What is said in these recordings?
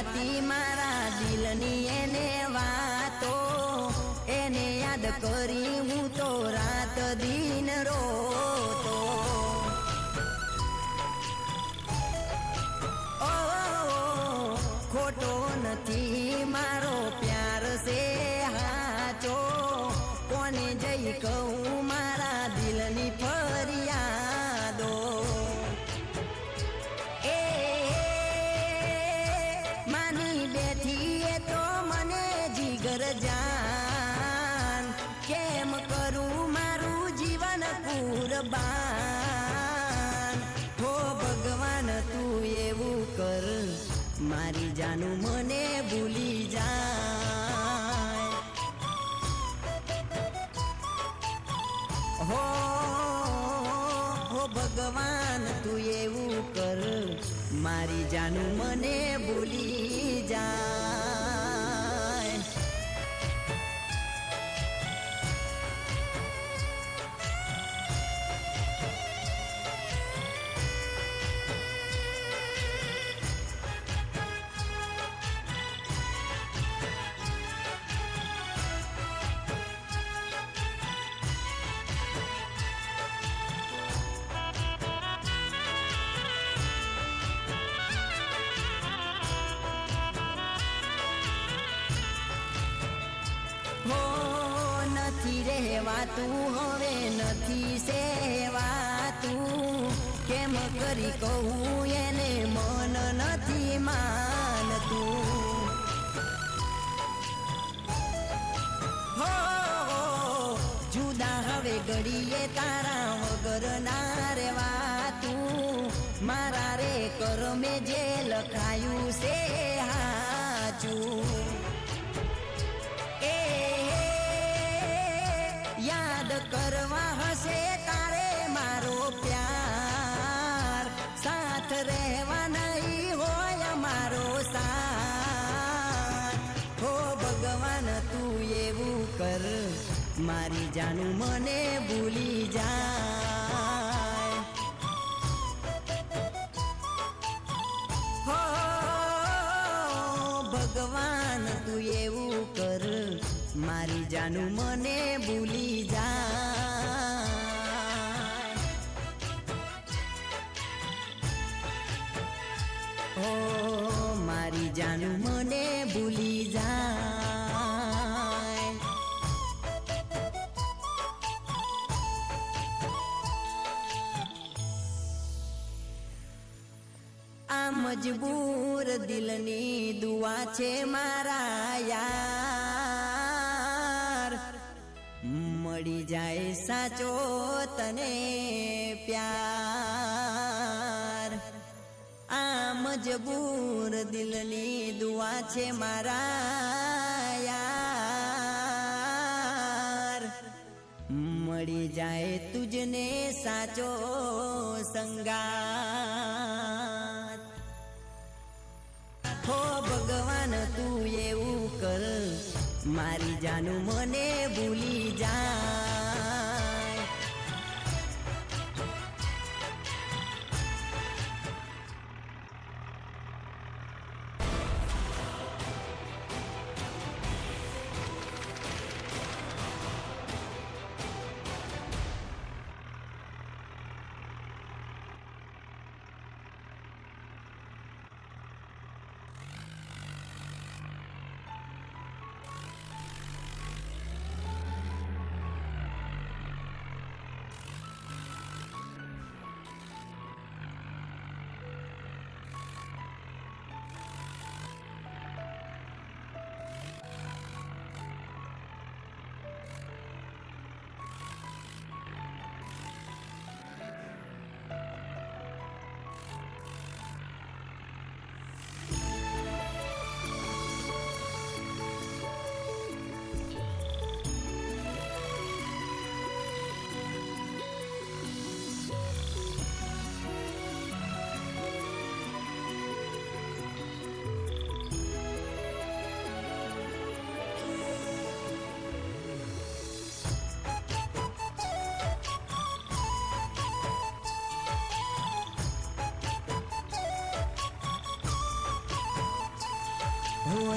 કહેવાતી મારા દિલની એને વાતો, એને યાદ કરી હું તો રાત દિન રોતો. ઓ ખોટો નથી મારો પ્યાર છે હાચો, કોને જઈ કહું મારા દિલની ફરિયાદો. એ માની બેઠી એ તો મને જીગર જાન, કેમ કરું મારું જીવન કુરબાન. હો ભગવાન તું એવું કર મારી જાનું મને ભૂલી જાય. હો ભગવાન તું એવું કર મારી જાનું મને ભૂલી જાય. નથી રહેવાતું હવે નથી સેવાતું, કેમ કરી કહું એને મન નથી માનતું. હો જુદા હવે ઘડીએ તારા વગર ના રેવાતું, મારા રે કરમે જે લખાયું છે હાચું. યાદ કરવા હશે તારે મારો પ્યાર, સાથ રહેવા નહીં હોય મારો સાથ. હો ભગવાન તું એવું કર મારી જાનું મને ભૂલી જાય. હો ભગવાન તું એવું કર મારી જાનું મને ભૂલી જાય. ઓ મારી જાનું મને ભૂલી જાય. આ મજબૂર દિલની દુઆ છે મારા યાર, મળી જાય સાચો તને પ્યાર. આ મજબૂર દિલની દુઆ છે મારા યાર, મળી જાય તુજને સાચો સંગાત. હો ભગવાન તું એવું કર મારી જાનું મને ભૂલી જાય.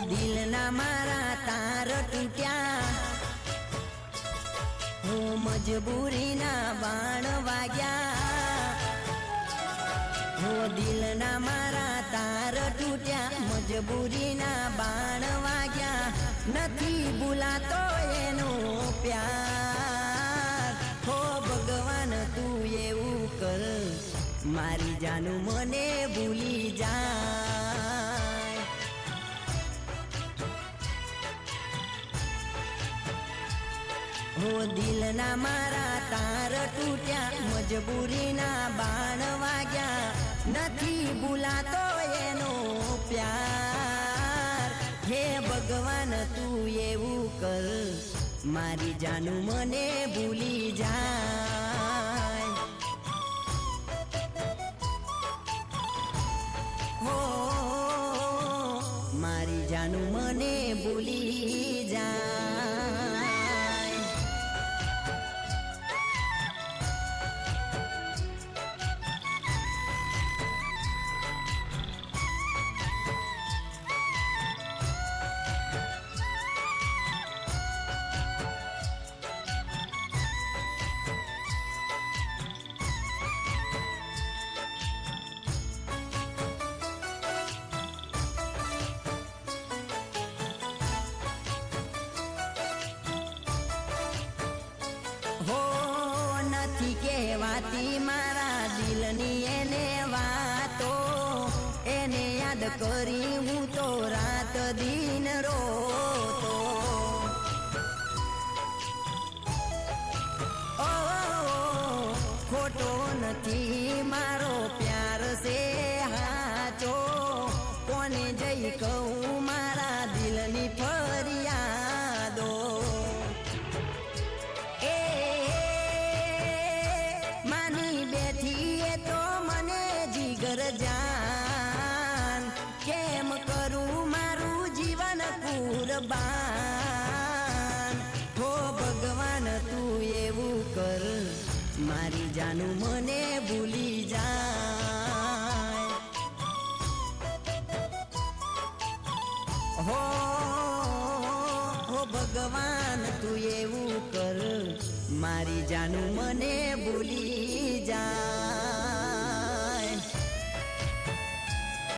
દિલના મારા તાર તૂટ્યા, હો મજબૂરીના બાણ વાગ્યા, હો દિલના મારા તાર તૂટ્યા, મજબૂરીના બાણ વાગ્યા, નથી ભૂલાતો એનો પ્યાર. હો ભગવાન તું એવું કર, મારી જાનું મને ભૂલી જાય. હો દિલના મારા તાર તૂટ્યા, મજબૂરીના બાણ વાગ્યા, નથી ભૂલાતો એનો પ્યાર. હે ભગવાન તું એવું કર, મારી જાનું મને ભૂલી જાય. હો મારી જાનું મને ભૂલી જાય. હો નથી કહેવાતી મારા દિલની એને વાતો, એને યાદ કરી હું તો રાત દિન રોતો. ઓ ખોટો નથી મારો પ્યાર છે હાચો, કોને જઈ કહું મારા દિલની ફરિયાદો. જાન કેમ કરું મારું જીવન કુરબાન. હો ભગવાન તું એવું કર, મારી જાનું મને ભૂલી જાય. હો ભગવાન તું એવું કર, મારી જાનું મને ભૂલી